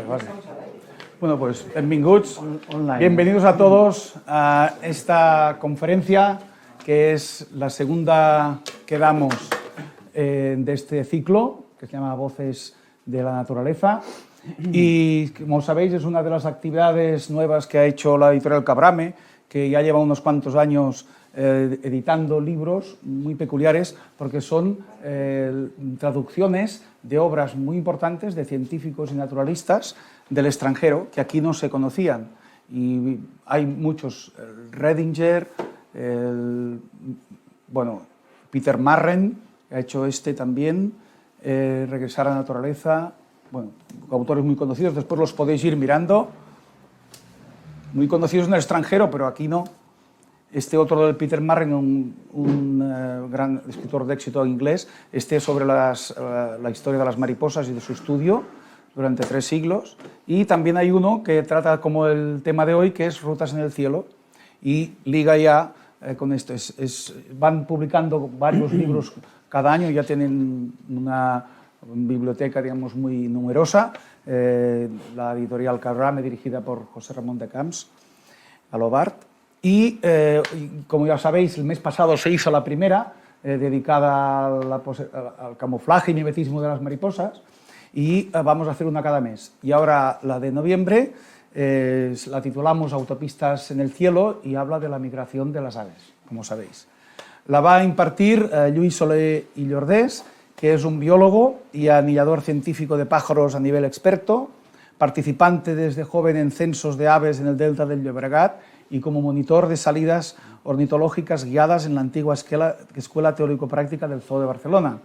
Vale. Bueno, pues bienvenidos a todos a esta conferencia, que es la segunda que damos de este ciclo, que se llama Voces de la Naturaleza. Y, como sabéis, es una de las actividades nuevas que ha hecho la editorial Cabrame, que ya lleva unos cuantos años editando libros muy peculiares, porque son traducciones de obras muy importantes de científicos y naturalistas del extranjero, que aquí no se conocían. Y hay muchos, Redinger, Peter Marren, que ha hecho también, Regresar a la Naturaleza, autores muy conocidos, después los podéis ir mirando, muy conocidos en el extranjero, pero aquí no. Otro del Peter Marren, un gran escritor de éxito inglés, sobre la historia de las mariposas y de su estudio durante 3 siglos. Y también hay uno que trata como el tema de hoy, que es Rutas en el cielo, y liga ya con esto. Van publicando varios libros cada año, ya tienen una biblioteca, digamos, muy numerosa, la editorial Cabrame, dirigida por José Ramón de Camps, Alobart. Y, como ya sabéis, el mes pasado se hizo la primera, dedicada al camuflaje y mimetismo de las mariposas, y vamos a hacer una cada mes. Y ahora la de noviembre la titulamos Autopistas en el cielo, y habla de la migración de las aves, como sabéis. La va a impartir Lluís Soler i Llordés, que es un biólogo y anillador científico de pájaros a nivel experto, participante desde joven en censos de aves en el delta del Llobregat y como monitor de salidas ornitológicas guiadas en la antigua Escuela Teórico-Práctica del Zoo de Barcelona.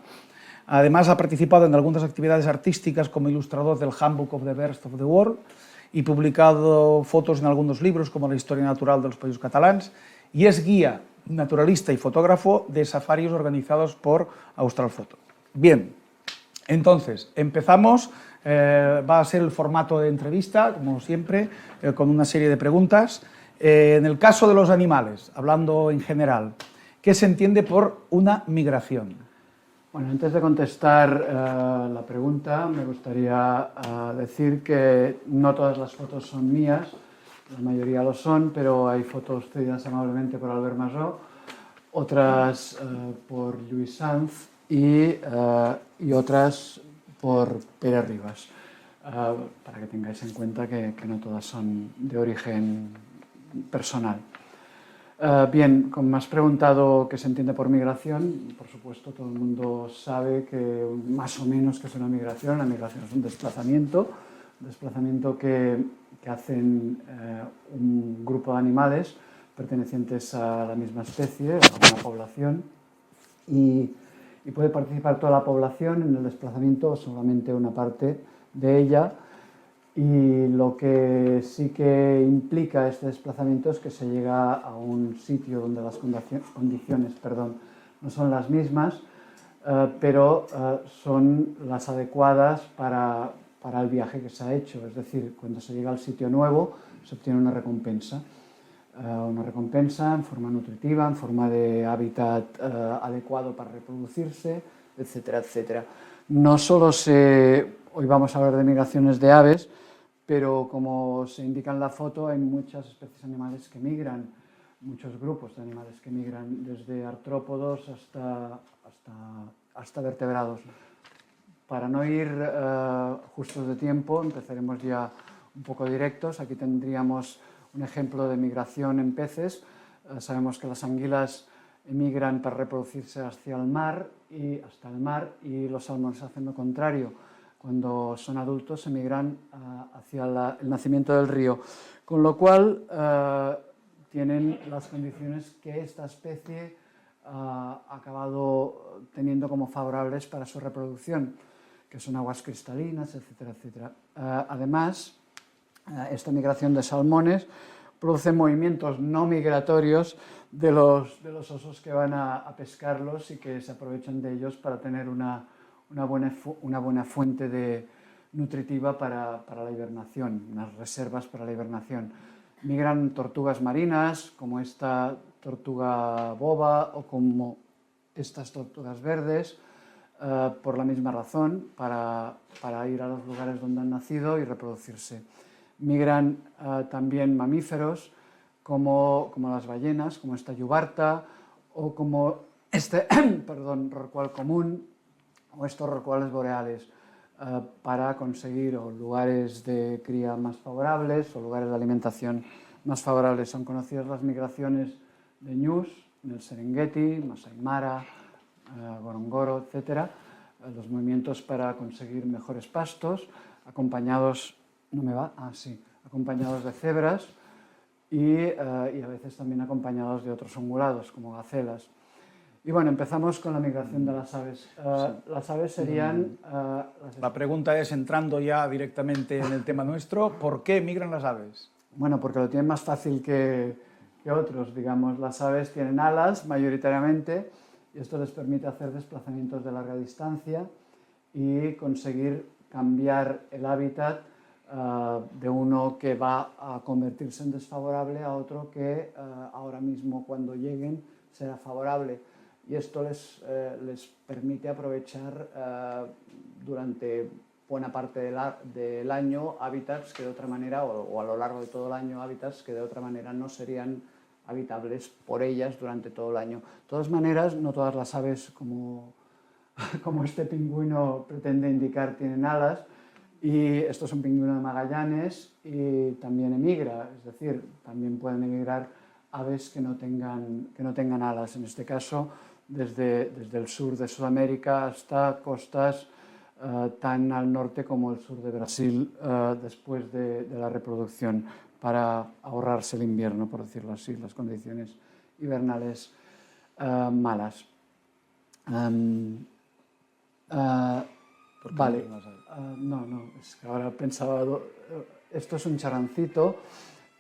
Además, ha participado en algunas actividades artísticas como ilustrador del Handbook of the Birds of the World y publicado fotos en algunos libros como La Historia Natural de los Països Catalans, y es guía, naturalista y fotógrafo de safaris organizados por Australfoto. Bien, entonces, empezamos. Va a ser el formato de entrevista, como siempre, con una serie de preguntas. En el caso de los animales, hablando en general, ¿qué se entiende por una migración? Bueno, antes de contestar la pregunta, me gustaría decir que no todas las fotos son mías, la mayoría lo son, pero hay fotos cedidas amablemente por Albert Masó, otras por Lluís Sanz y otras por Pere Ribas, para que tengáis en cuenta que no todas son de origen personal. Bien, como me has preguntado qué se entiende por migración, por supuesto todo el mundo sabe que más o menos qué es una migración. La migración es un desplazamiento que hacen un grupo de animales pertenecientes a la misma especie, a una población, y puede participar toda la población en el desplazamiento o solamente una parte de ella. Y lo que sí que implica este desplazamiento es que se llega a un sitio donde las condiciones no son las mismas, pero son las adecuadas para el viaje que se ha hecho. Es decir, cuando se llega al sitio nuevo se obtiene una recompensa en forma nutritiva, en forma de hábitat adecuado para reproducirse, etcétera, etcétera. Hoy vamos a hablar de migraciones de aves, pero como se indica en la foto, hay muchas especies animales que migran, muchos grupos de animales que migran, desde artrópodos hasta vertebrados. Para no ir justos de tiempo, empezaremos ya un poco directos. Aquí tendríamos un ejemplo de migración en peces. Sabemos que las anguilas emigran para reproducirse hacia el mar y los salmones hacen lo contrario. Cuando son adultos emigran hacia el nacimiento del río, con lo cual tienen las condiciones que esta especie ha acabado teniendo como favorables para su reproducción, que son aguas cristalinas, etcétera, etcétera. Además, esta migración de salmones produce movimientos no migratorios de los osos que van a pescarlos y que se aprovechan de ellos para tener una buena fuente nutritiva para la hibernación, unas reservas para la hibernación. Migran tortugas marinas, como esta tortuga boba o como estas tortugas verdes, por la misma razón, para ir a los lugares donde han nacido y reproducirse. Migran también mamíferos como las ballenas, como esta yubarta, o como este rorcual común, o estos rorcuales boreales, para conseguir lugares de cría más favorables o lugares de alimentación más favorables. Son conocidas las migraciones de ñus en el Serengeti, Masai Mara, Ngorongoro, etc. Los movimientos para conseguir mejores pastos, acompañados, acompañados de cebras y a veces también acompañados de otros ungulados, como gacelas. Y bueno, empezamos con la migración de las aves. Las aves serían... La pregunta es, entrando ya directamente en el tema nuestro, ¿por qué migran las aves? Bueno, porque lo tienen más fácil que otros, digamos. Las aves tienen alas, mayoritariamente, y esto les permite hacer desplazamientos de larga distancia y conseguir cambiar el hábitat de uno que va a convertirse en desfavorable a otro que ahora mismo, cuando lleguen, será favorable. Y esto les permite aprovechar durante buena parte del año hábitats que de otra manera, o a lo largo de todo el año, hábitats que de otra manera no serían habitables por ellas durante todo el año. De todas maneras, no todas las aves, como este pingüino pretende indicar, tienen alas, y esto es un pingüino de Magallanes y también emigra, es decir, también pueden emigrar aves que no tengan alas, en este caso desde el sur de Sudamérica hasta costas tan al norte como el sur de Brasil después de la reproducción, para ahorrarse el invierno, por decirlo así, las condiciones hibernales malas. Vale, no, es que ahora pensaba, esto es un charrancito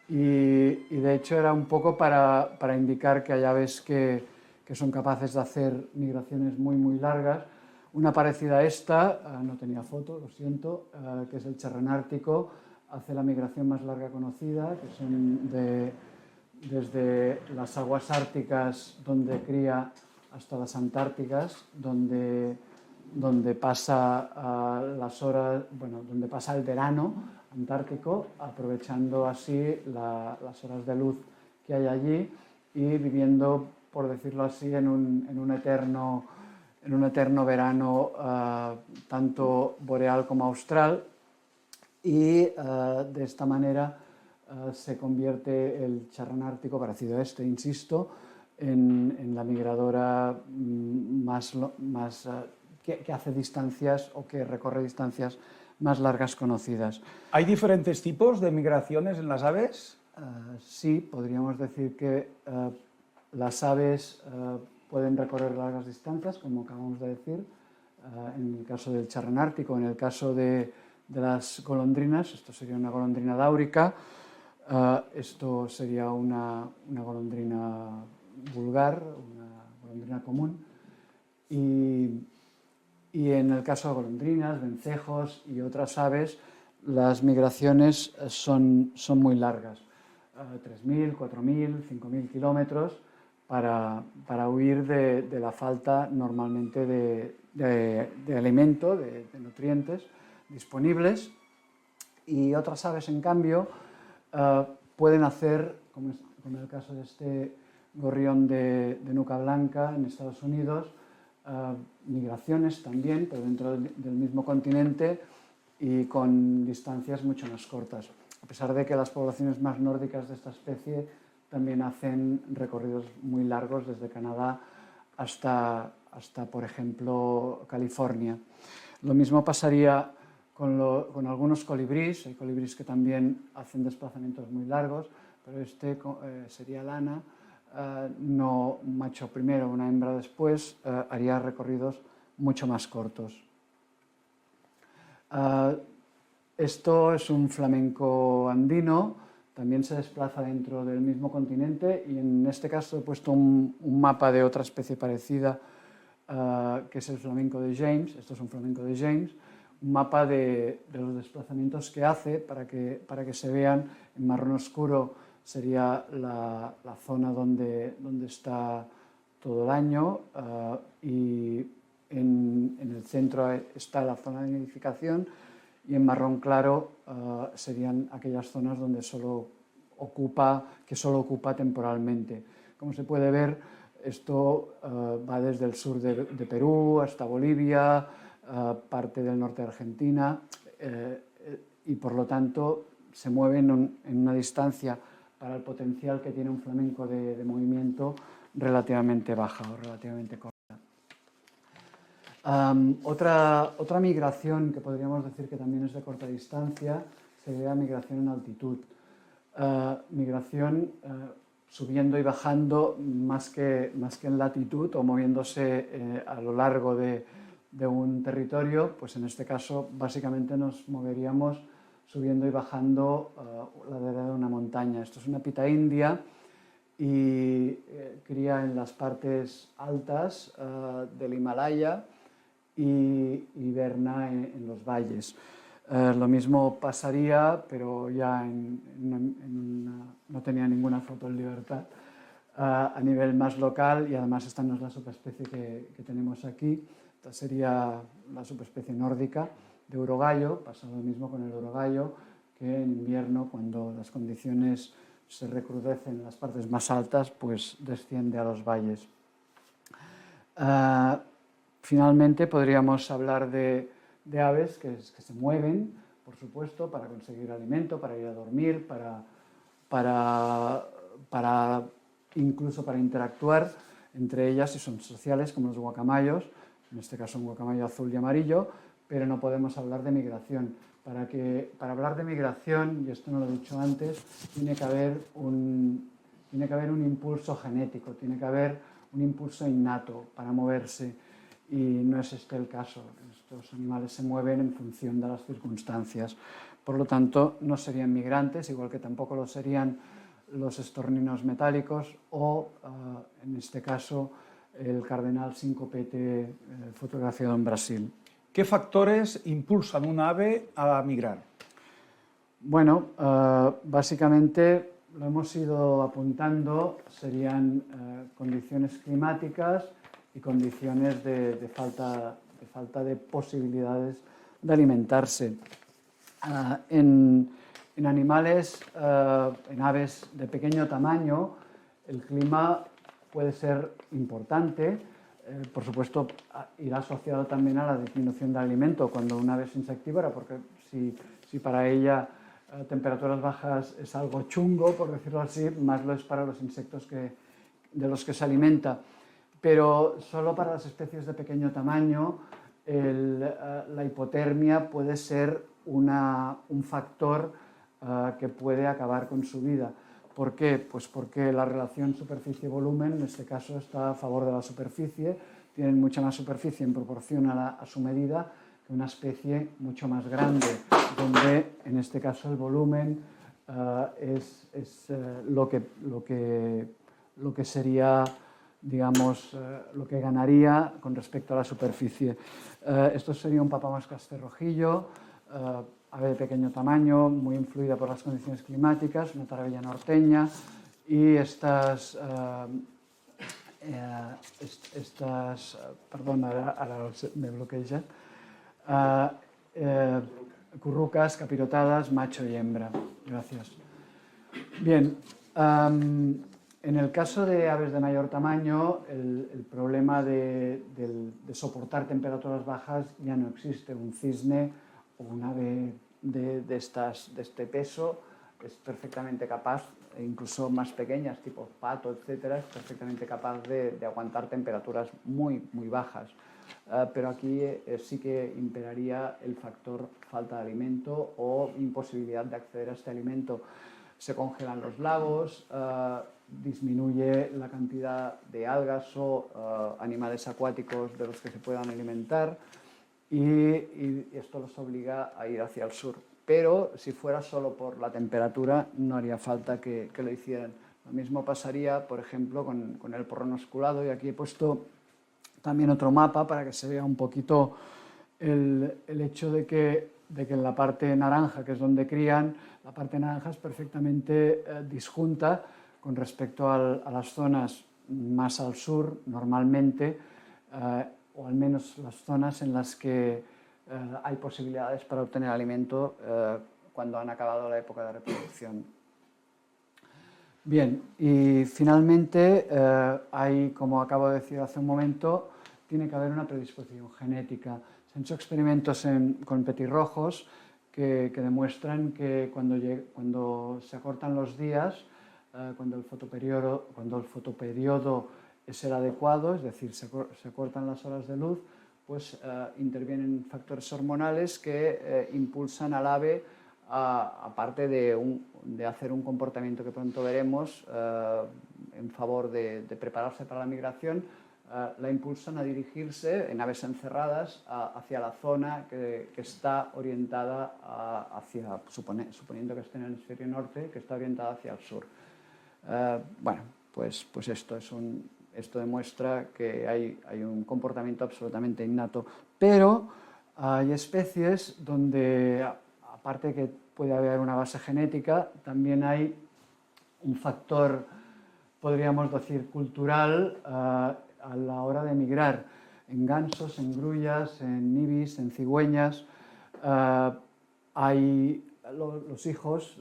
y de hecho era un poco para indicar que hay aves que son capaces de hacer migraciones muy, muy largas. Una parecida a esta, no tenía foto, lo siento, que es el charrán ártico, hace la migración más larga conocida, que son desde las aguas árticas donde cría hasta las antárticas, donde pasa las horas, donde pasa el verano antártico, aprovechando así las horas de luz que hay allí y viviendo, por decirlo así, en un eterno verano tanto boreal como austral, y de esta manera se convierte el charrán ártico, parecido a este, insisto, en la migradora que hace distancias o que recorre distancias más largas conocidas. ¿Hay diferentes tipos de migraciones en las aves? Sí, podríamos decir que las aves pueden recorrer largas distancias, como acabamos de decir, en el caso del charrán ártico. En el caso de las golondrinas, esto sería una golondrina dáurica, esto sería una golondrina vulgar, una golondrina común, y en el caso de golondrinas, vencejos y otras aves, las migraciones son muy largas, 3.000, 4.000, 5.000 kilómetros, para huir de la falta normalmente de alimento, de nutrientes disponibles. Y otras aves, en cambio, pueden hacer, como en el caso de este gorrión de nuca blanca en Estados Unidos, migraciones también, pero dentro del mismo continente y con distancias mucho más cortas, a pesar de que las poblaciones más nórdicas de esta especie también hacen recorridos muy largos desde Canadá hasta, por ejemplo, California. Lo mismo pasaría con algunos colibríes. Hay colibríes que también hacen desplazamientos muy largos, pero este sería lana. No un macho primero, una hembra después, haría recorridos mucho más cortos. Esto es un flamenco andino, también se desplaza dentro del mismo continente, y en este caso he puesto un mapa de otra especie parecida, que es el flamenco de James. Esto es un flamenco de James, un mapa de los desplazamientos que hace para que se vean. En marrón oscuro sería la zona donde está todo el año, y en el centro está la zona de nidificación y en marrón claro serían aquellas zonas donde solo ocupa temporalmente. Como se puede ver, esto va desde el sur de Perú hasta Bolivia, parte del norte de Argentina, y por lo tanto se mueven en una distancia para el potencial que tiene un flamenco de movimiento relativamente baja o relativamente corta. Otra migración que podríamos decir que también es de corta distancia sería la migración en altitud. Migración subiendo y bajando más que en latitud o moviéndose a lo largo de un territorio, pues en este caso básicamente nos moveríamos subiendo y bajando la ladera de una montaña. Esto es una pita india y cría en las partes altas del Himalaya y hiberna en los valles. Lo mismo pasaría, pero ya no tenía ninguna foto en libertad, a nivel más local, y además esta no es la subespecie que tenemos aquí. Esta sería la subespecie nórdica de urogallo. Pasa lo mismo con el urogallo, que en invierno, cuando las condiciones se recrudecen en las partes más altas, pues desciende a los valles. Finalmente podríamos hablar de aves que se mueven, por supuesto, para conseguir alimento, para ir a dormir, incluso para interactuar entre ellas, si son sociales, como los guacamayos, en este caso un guacamayo azul y amarillo, pero no podemos hablar de migración. Para hablar de migración, y esto no lo he dicho antes, tiene que haber un impulso genético, tiene que haber un impulso innato para moverse, y no es este el caso. Estos animales se mueven en función de las circunstancias. Por lo tanto, no serían migrantes, igual que tampoco lo serían los estorninos metálicos o, en este caso, el cardenal sincopete fotografiado en Brasil. ¿Qué factores impulsan una ave a migrar? Bueno, básicamente lo hemos ido apuntando, serían condiciones climáticas y condiciones de falta de posibilidades de alimentarse. En animales, en aves de pequeño tamaño, el clima puede ser importante. Por supuesto, irá asociado también a la disminución del alimento cuando una ave es insectívora, porque si para ella temperaturas bajas es algo chungo, por decirlo así, más lo es para los insectos de los que se alimenta. Pero solo para las especies de pequeño tamaño la hipotermia puede ser un factor que puede acabar con su vida. ¿Por qué? Pues porque la relación superficie-volumen en este caso está a favor de la superficie, tienen mucha más superficie en proporción a su medida que una especie mucho más grande, donde en este caso el volumen es lo que sería, digamos, lo que ganaría con respecto a la superficie. Esto sería un papamoscas cerrojillo, ave de pequeño tamaño, muy influida por las condiciones climáticas, una tarabella norteña, y estas perdón, ahora me bloqueja, currucas capirotadas, macho y hembra. Gracias. Bien, en el caso de aves de mayor tamaño, el problema de soportar temperaturas bajas ya no existe. Un cisne o un ave de este peso es perfectamente capaz, incluso más pequeñas, tipo pato, etcétera, es perfectamente capaz de aguantar temperaturas muy, muy bajas. Pero aquí sí que imperaría el factor falta de alimento o imposibilidad de acceder a este alimento. Se congelan los lagos, disminuye la cantidad de algas o animales acuáticos de los que se puedan alimentar, y esto los obliga a ir hacia el sur. Pero si fuera solo por la temperatura, no haría falta que lo hicieran. Lo mismo pasaría, por ejemplo, con el porrón osculado, y aquí he puesto también otro mapa para que se vea un poquito el hecho de que en la parte naranja, que es donde crían, la parte naranja es perfectamente disjunta con respecto a las zonas más al sur, normalmente, o al menos las zonas en las que hay posibilidades para obtener alimento cuando han acabado la época de reproducción. Bien, y finalmente hay, como acabo de decir hace un momento, tiene que haber una predisposición genética. Se han hecho experimentos con petirrojos que demuestran que cuando se acortan los días, cuando el fotoperiodo es el adecuado, es decir, se acortan las horas de luz, pues intervienen factores hormonales que impulsan al ave, aparte de hacer un comportamiento que pronto veremos en favor de prepararse para la migración, la impulsan a dirigirse en aves encerradas hacia la zona que está orientada suponiendo que esté en el hemisferio norte, que está orientada hacia el sur. Bueno, pues esto demuestra que hay un comportamiento absolutamente innato, pero hay especies donde, aparte que puede haber una base genética, también hay un factor, podríamos decir, cultural a la hora de migrar. En gansos, en grullas, en ibis, en cigüeñas, hay los hijos,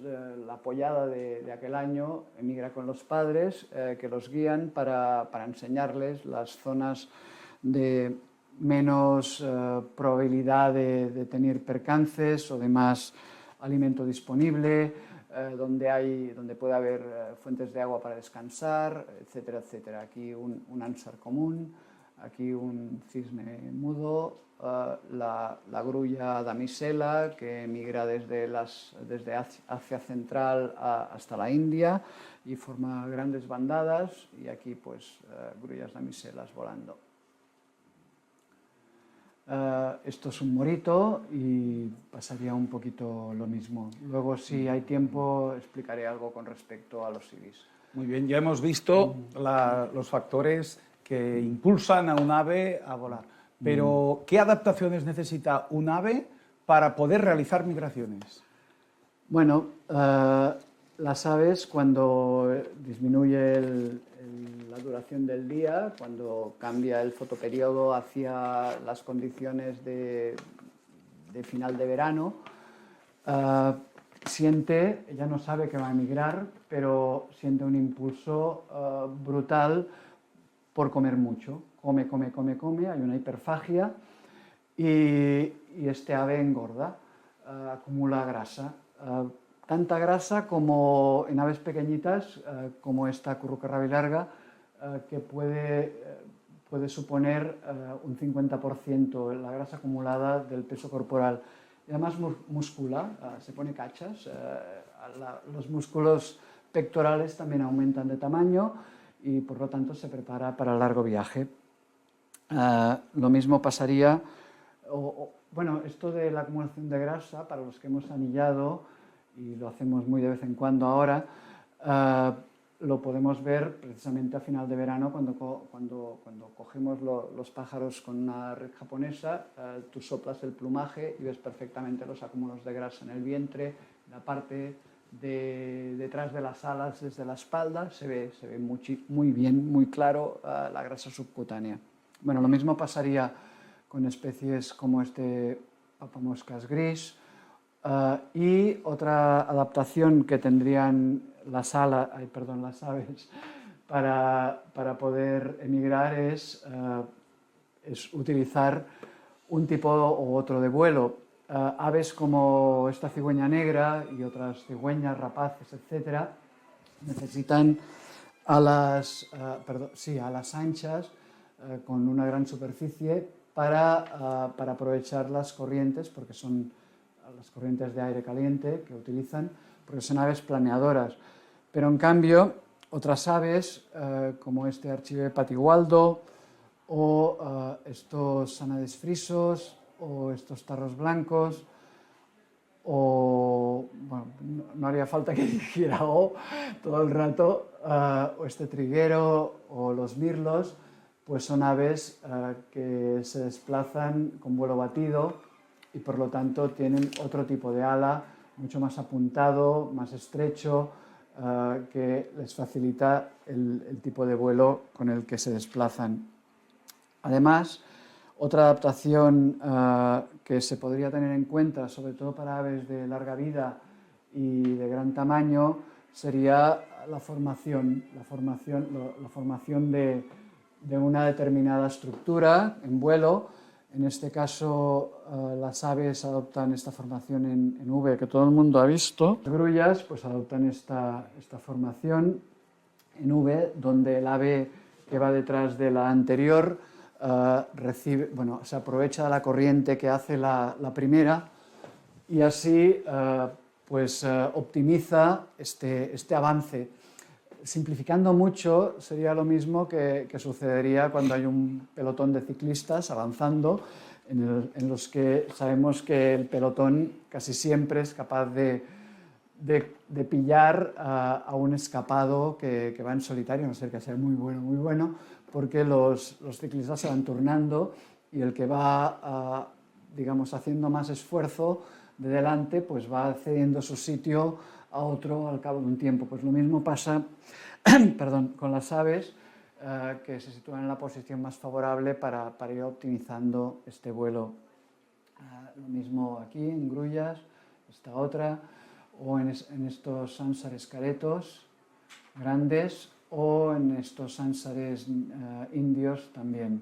la pollada de aquel año emigra con los padres que los guían para enseñarles las zonas de menos probabilidad de tener percances o de más alimento disponible, donde puede haber fuentes de agua para descansar, etcétera, etcétera. Aquí un ánsar común, aquí un cisne mudo, la grulla damisela que migra desde Asia Central hasta la India y forma grandes bandadas, y aquí pues grullas damiselas volando. Esto es un morito y pasaría un poquito lo mismo. Luego, si hay tiempo, explicaré algo con respecto a los ibis. Muy bien, ya hemos visto los factores que impulsan a un ave a volar. Pero, ¿qué adaptaciones necesita un ave para poder realizar migraciones? Bueno, las aves, cuando disminuye la duración del día, cuando cambia el fotoperiodo hacia las condiciones de final de verano, ella no sabe que va a emigrar, pero siente un impulso brutal por comer mucho. Come, hay una hiperfagia y este ave engorda, acumula grasa. Tanta grasa como en aves pequeñitas, como esta curruca rabilarga, que puede suponer un 50% la grasa acumulada del peso corporal. Y además muscula, se pone cachas, los músculos pectorales también aumentan de tamaño y por lo tanto se prepara para el largo viaje. Lo mismo pasaría, bueno, esto de la acumulación de grasa, para los que hemos anillado, y lo hacemos muy de vez en cuando ahora, lo podemos ver precisamente a final de verano cuando cogemos los pájaros con una red japonesa, tú soplas el plumaje y ves perfectamente los acúmulos de grasa en el vientre, en la parte detrás de las alas, desde la espalda, se ve muy bien, muy claro la grasa subcutánea. Bueno, lo mismo pasaría con especies como este papamoscas gris, y otra adaptación que tendrían las aves para poder emigrar es utilizar un tipo u otro de vuelo. Aves como esta cigüeña negra y otras cigüeñas, rapaces, etc., necesitan alas anchas con una gran superficie para aprovechar las corrientes, porque son las corrientes de aire caliente que utilizan, porque son aves planeadoras. Pero en cambio, otras aves, como este Archive patigualdo, o estos anades frisos, o estos tarros blancos, o, bueno, no haría falta que dijera todo el rato, o este triguero, o los mirlos, pues son aves que se desplazan con vuelo batido y por lo tanto tienen otro tipo de ala, mucho más apuntado, más estrecho, que les facilita el tipo de vuelo con el que se desplazan. Además, Otra adaptación que se podría tener en cuenta, sobre todo para aves de larga vida y de gran tamaño, sería la formación de una determinada estructura en vuelo. En este caso, las aves adoptan esta formación en V que todo el mundo ha visto. Las grullas pues adoptan esta formación en V, donde el ave que va detrás de la anterior se aprovecha de la corriente que hace la primera y así optimiza este avance. Simplificando mucho, sería lo mismo que sucedería cuando hay un pelotón de ciclistas avanzando, en los que sabemos que el pelotón casi siempre es capaz de pillar a un escapado que va en solitario, a no ser que sea muy bueno, porque los ciclistas se van turnando y el que va, haciendo más esfuerzo de delante, pues va cediendo su sitio a otro al cabo de un tiempo. Pues lo mismo pasa con las aves, que se sitúan en la posición más favorable para ir optimizando este vuelo. Lo mismo aquí en grullas, esta otra, o en estos ánsares caretos grandes, o en estos ánsares indios también.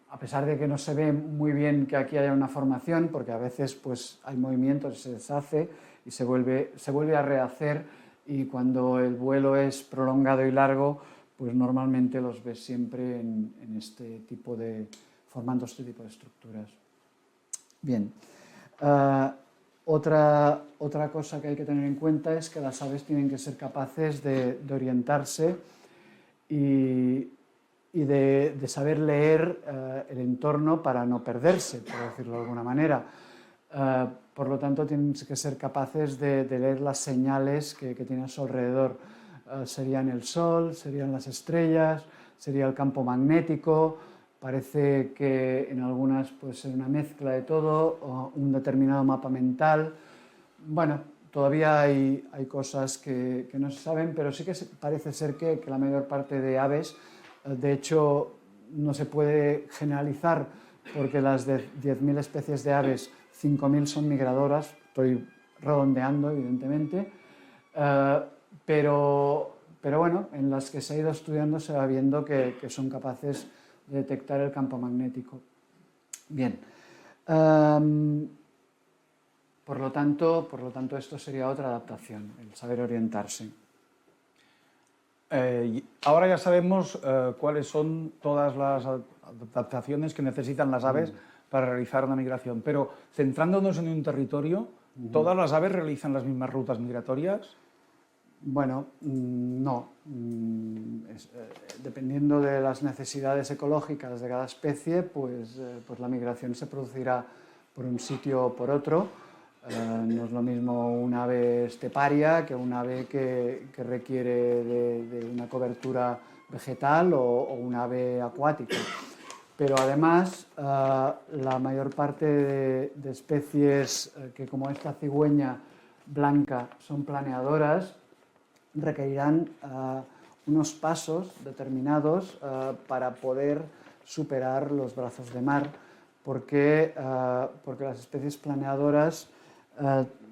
A pesar de que no se ve muy bien que aquí haya una formación, porque a veces pues, hay movimientos y se deshace y se vuelve a rehacer, y cuando el vuelo es prolongado y largo, pues normalmente los ves siempre formando este tipo de estructuras. Bien. Otra cosa que hay que tener en cuenta es que las aves tienen que ser capaces de orientarse y de saber leer el entorno para no perderse, por decirlo de alguna manera. Por lo tanto, tienen que ser capaces de leer las señales que tienen a su alrededor. Serían el sol, serían las estrellas, sería el campo magnético. Parece que en algunas puede ser una mezcla de todo, o un determinado mapa mental. Bueno, todavía hay cosas que no se saben, pero sí que parece ser que la mayor parte de aves, de hecho, no se puede generalizar, porque las de 10.000 especies de aves, 5.000 son migradoras, estoy redondeando, evidentemente, pero bueno, en las que se ha ido estudiando se va viendo que son capaces de detectar el campo magnético. Bien. Por lo tanto, esto sería otra adaptación, el saber orientarse. Ahora ya sabemos cuáles son todas las adaptaciones que necesitan las aves para realizar una migración, pero centrándonos en un territorio, ¿todas las aves realizan las mismas rutas migratorias? Bueno, no. Dependiendo de las necesidades ecológicas de cada especie, pues la migración se producirá por un sitio o por otro. No es lo mismo un ave esteparia que un ave que requiere de una cobertura vegetal o un ave acuática. Pero además, la mayor parte de especies que, como esta cigüeña blanca, son planeadoras, requerirán unos pasos determinados para poder superar los brazos de mar, porque las especies planeadoras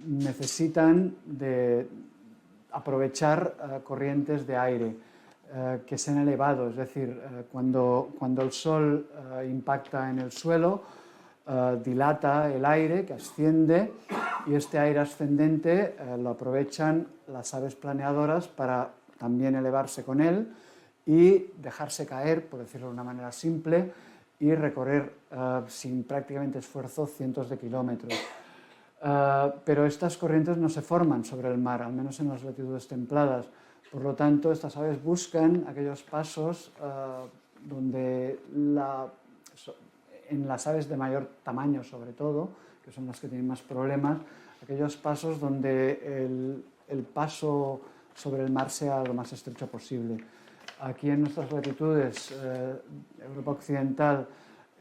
necesitan de aprovechar corrientes de aire que sean elevados, es decir, cuando el sol impacta en el suelo, dilata el aire que asciende, y este aire ascendente lo aprovechan las aves planeadoras para también elevarse con él y dejarse caer, por decirlo de una manera simple, y recorrer sin prácticamente esfuerzo cientos de kilómetros. Pero estas corrientes no se forman sobre el mar, al menos en las latitudes templadas. Por lo tanto, estas aves buscan aquellos pasos donde en las aves de mayor tamaño, sobre todo, que son las que tienen más problemas, aquellos pasos donde el paso sobre el mar sea lo más estrecho posible. Aquí en nuestras latitudes, Europa Occidental,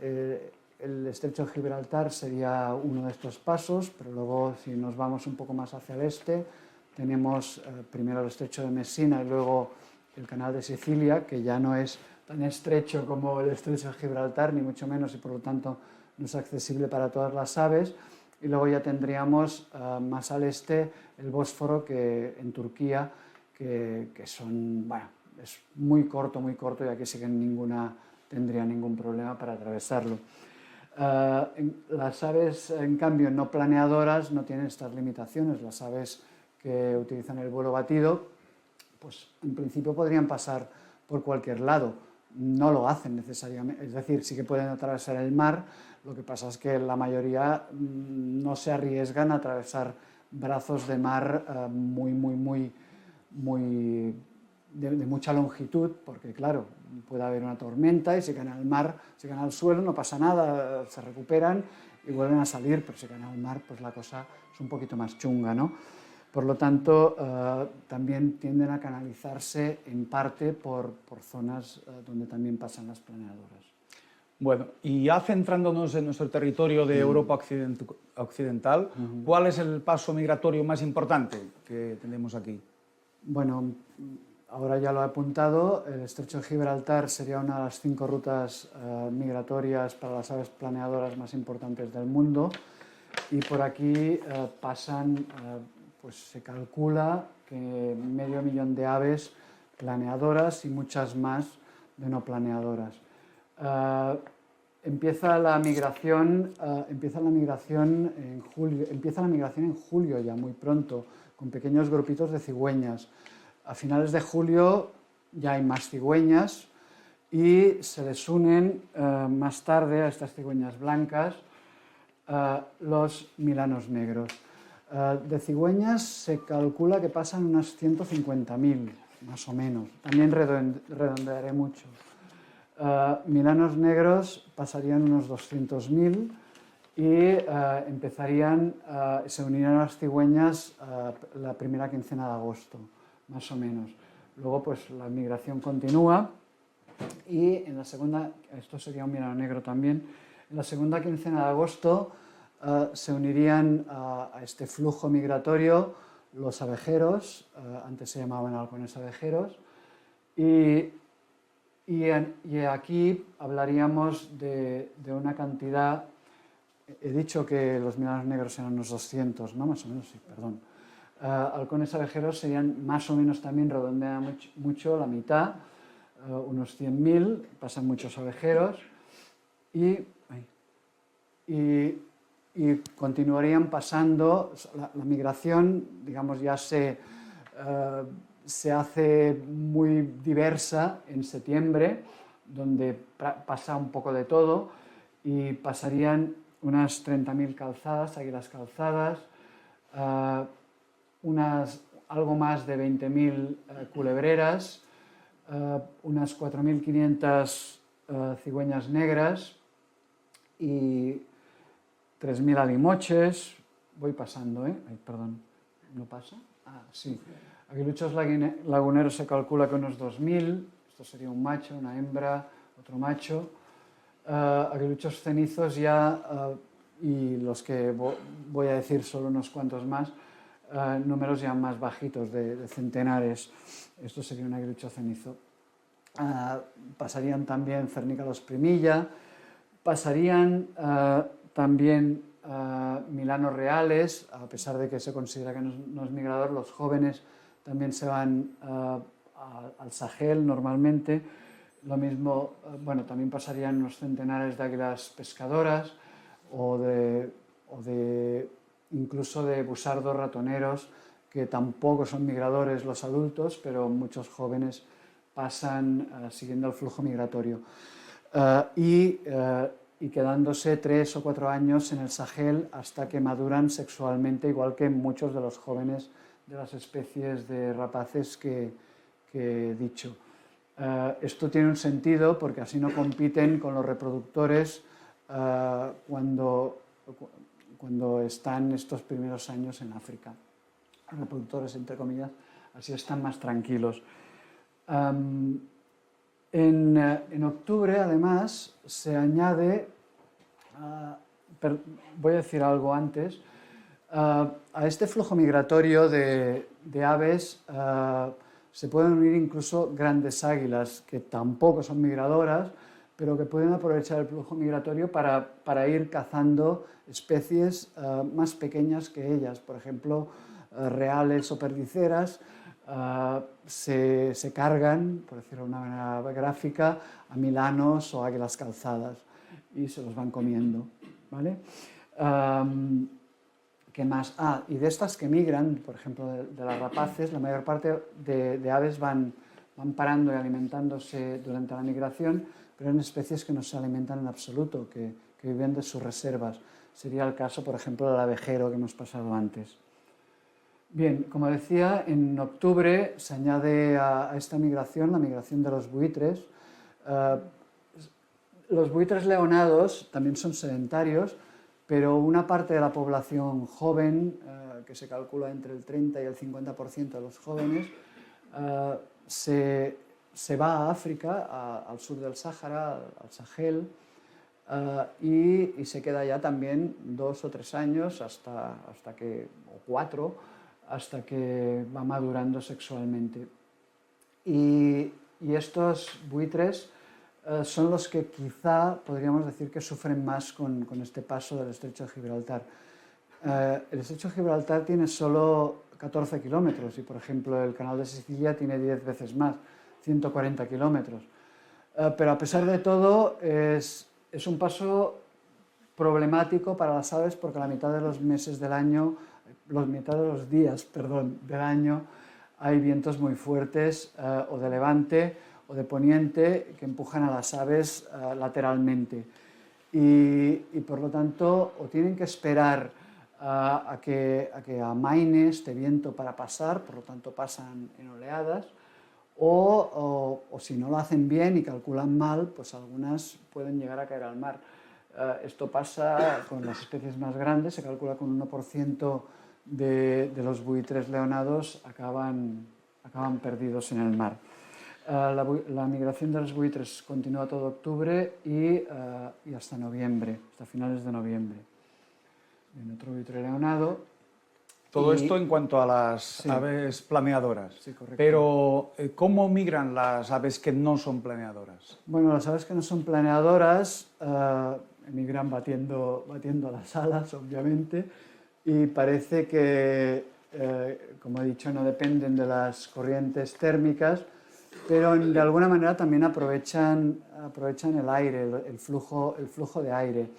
el estrecho de Gibraltar sería uno de estos pasos, pero luego, si nos vamos un poco más hacia el este, tenemos primero el estrecho de Messina y luego el canal de Sicilia, que ya no es tan estrecho como el estrecho de Gibraltar, ni mucho menos, y por lo tanto no es accesible para todas las aves. Y luego ya tendríamos más al este el Bósforo, que en Turquía, que son, bueno, es muy corto, y aquí sí que tendría ningún problema para atravesarlo. Las aves, en cambio, no planeadoras no tienen estas limitaciones. Las aves que utilizan el vuelo batido, pues en principio podrían pasar por cualquier lado. No lo hacen necesariamente, es decir, sí que pueden atravesar el mar. Lo que pasa es que la mayoría no se arriesgan a atravesar brazos de mar de mucha longitud, porque claro, puede haber una tormenta y si caen al mar, si caen al suelo no pasa nada, se recuperan y vuelven a salir, pero si caen al mar pues la cosa es un poquito más chunga, ¿no? Por lo tanto, también tienden a canalizarse en parte por zonas donde también pasan las planeadoras. Bueno, y ya centrándonos en nuestro territorio de Europa occidental, ¿cuál es el paso migratorio más importante que tenemos aquí? Bueno, ahora ya lo he apuntado, el estrecho de Gibraltar sería una de las 5 rutas migratorias para las aves planeadoras más importantes del mundo, y por aquí pasan, pues se calcula que 500.000 de aves planeadoras y muchas más de no planeadoras. Empieza la migración en julio ya, muy pronto, con pequeños grupitos de cigüeñas. A finales de julio ya hay más cigüeñas y se les unen más tarde a estas cigüeñas blancas los milanos negros. De cigüeñas se calcula que pasan unas 150.000, más o menos. También redondearé mucho. Milanos negros pasarían unos 200.000 y se unirían a las cigüeñas la primera quincena de agosto, más o menos. Luego pues la migración continúa y en la segunda, esto sería un milano negro también, en la segunda quincena de agosto se unirían a este flujo migratorio los abejeros, antes se llamaban halcones abejeros, y aquí hablaríamos de una cantidad, he dicho que los milanos negros eran unos 200, ¿no? Más o menos, sí, perdón. Halcones abejeros serían más o menos también, redondean mucho, la mitad, unos 100.000, pasan muchos abejeros, y continuarían pasando, la migración, digamos, ya se hace muy diversa en septiembre, donde pasa un poco de todo, y pasarían unas 30.000 calzadas, águilas calzadas, algo más de 20.000 culebreras, unas 4.500 cigüeñas negras y 3.000 alimoches. Voy pasando, ¿eh? Ay, perdón, ¿no pasa? Ah, sí. Aguiluchos laguneros se calcula que unos 2.000, esto sería un macho, una hembra, otro macho. Aguiluchos cenizos ya, y los que voy a decir solo unos cuantos más, números ya más bajitos, de centenares. Esto sería un aguilucho cenizo. Pasarían también cernícalos primilla, pasarían también milanos reales, a pesar de que se considera que no es migrador, los jóvenes también se van al Sahel normalmente. Lo mismo, bueno, también pasarían unos centenares de águilas pescadoras o incluso de busardos ratoneros, que tampoco son migradores los adultos, pero muchos jóvenes pasan siguiendo el flujo migratorio. Y quedándose 3 o 4 años en el Sahel hasta que maduran sexualmente, igual que muchos de los jóvenes de las especies de rapaces que he dicho. Esto tiene un sentido porque así no compiten con los reproductores cuando están estos primeros años en África. Los reproductores, entre comillas, así están más tranquilos. En octubre, además, se añade, voy a decir algo antes, a este flujo migratorio de aves se pueden unir incluso grandes águilas, que tampoco son migradoras, pero que pueden aprovechar el flujo migratorio para ir cazando especies más pequeñas que ellas. Por ejemplo, reales o perdiceras se cargan, por decirlo de una manera gráfica, a milanos o águilas calzadas y se los van comiendo, ¿vale? ¿Qué más? Y de estas que migran, por ejemplo, de las rapaces, la mayor parte de aves van parando y alimentándose durante la migración, pero en especies que no se alimentan en absoluto, que viven de sus reservas. Sería el caso, por ejemplo, del abejero que hemos pasado antes. Bien, como decía, en octubre se añade a esta migración la migración de los buitres. Los buitres leonados también son sedentarios, pero una parte de la población joven, que se calcula entre el 30 y el 50% de los jóvenes, se va a África, al sur del Sáhara, al Sahel, y se queda ya también 2 o 3 años, o 4, hasta que va madurando sexualmente. Y estos buitres son los que quizá podríamos decir que sufren más con este paso del Estrecho de Gibraltar. El Estrecho de Gibraltar tiene solo 14 kilómetros y, por ejemplo, el Canal de Sicilia tiene 10 veces más, 140 kilómetros. Pero a pesar de todo, es un paso problemático para las aves porque la mitad de los meses del año, la mitad de los días, del año, hay vientos muy fuertes o de levante o de poniente que empujan a las aves lateralmente. Y por lo tanto, o tienen que esperar a que amaine este viento para pasar, por lo tanto pasan en oleadas, o si no lo hacen bien y calculan mal, pues algunas pueden llegar a caer al mar. Esto pasa con las especies más grandes, se calcula que un 1% de los buitres leonados acaban perdidos en el mar. La migración de los buitres continúa todo octubre y hasta noviembre, hasta finales de noviembre. En otro buitre leonado. Todo esto en cuanto a las aves planeadoras. Sí, correcto. Pero, ¿cómo migran las aves que no son planeadoras? Bueno, las aves que no son planeadoras emigran batiendo las alas, obviamente, y parece que, como he dicho, no dependen de las corrientes térmicas, pero de alguna manera también aprovechan el aire, el flujo de aire.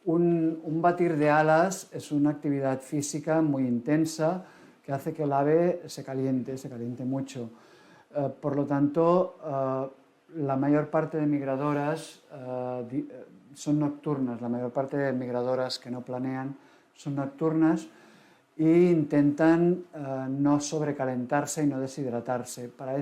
Un batir de alas es una actividad física muy intensa que hace que el ave se caliente mucho. Por lo tanto, la mayor parte de migradoras son nocturnas, la mayor parte de migradoras que no planean son nocturnas e intentan no sobrecalentarse y no deshidratarse. Para